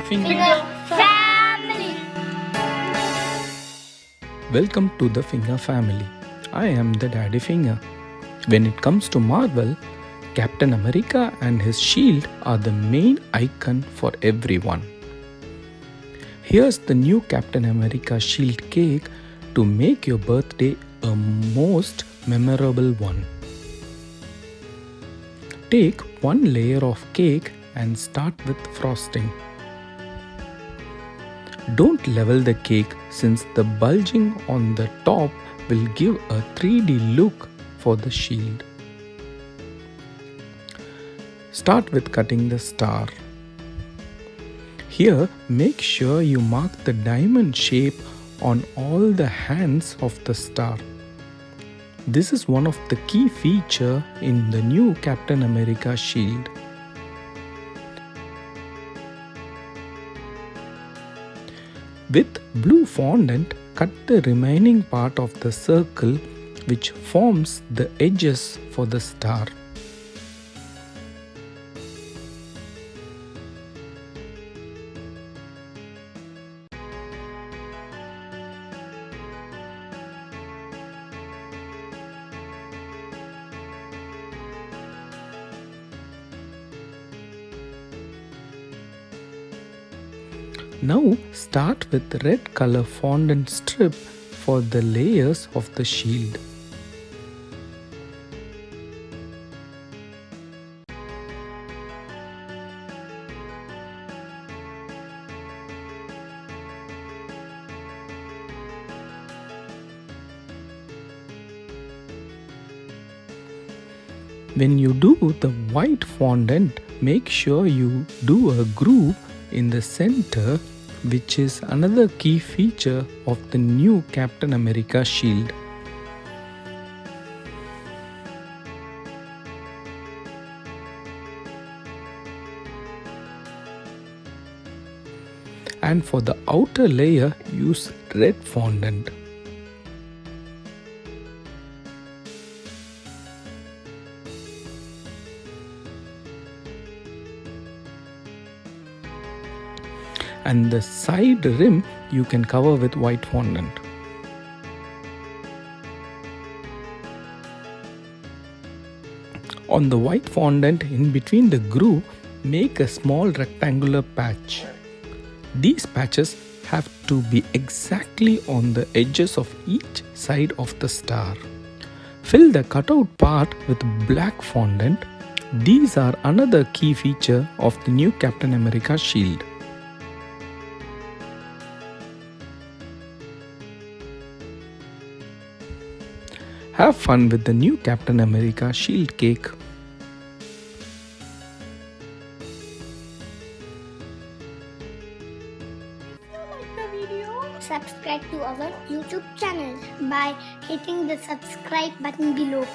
Finger Family. Welcome to the Finger Family. I am the Daddy Finger. When it comes to Marvel, Captain America and his shield are the main icon for everyone. Here's the new Captain America shield cake to make your birthday a most memorable one. Take one layer of cake and start with frosting. Don't level the cake since the bulging on the top will give a 3D look for the shield. Start with cutting the star. Here, make sure you mark the diamond shape on all the hands of the star. This is one of the key features in the new Captain America shield. With blue fondant, cut the remaining part of the circle which forms the edges for the star. Now start with red color fondant strip for the layers of the shield. When you do the white fondant, make sure you do a groove in the center, which is another key feature of the new Captain America shield. And for the outer layer, use red fondant. And the side rim you can cover with white fondant. On the white fondant in between the groove, make a small rectangular patch. These patches have to be exactly on the edges of each side of the star. Fill the cutout part with black fondant. These are another key feature of the new Captain America shield. Have fun with the new Captain America shield cake. If you like the video, subscribe to our YouTube channel by hitting the subscribe button below.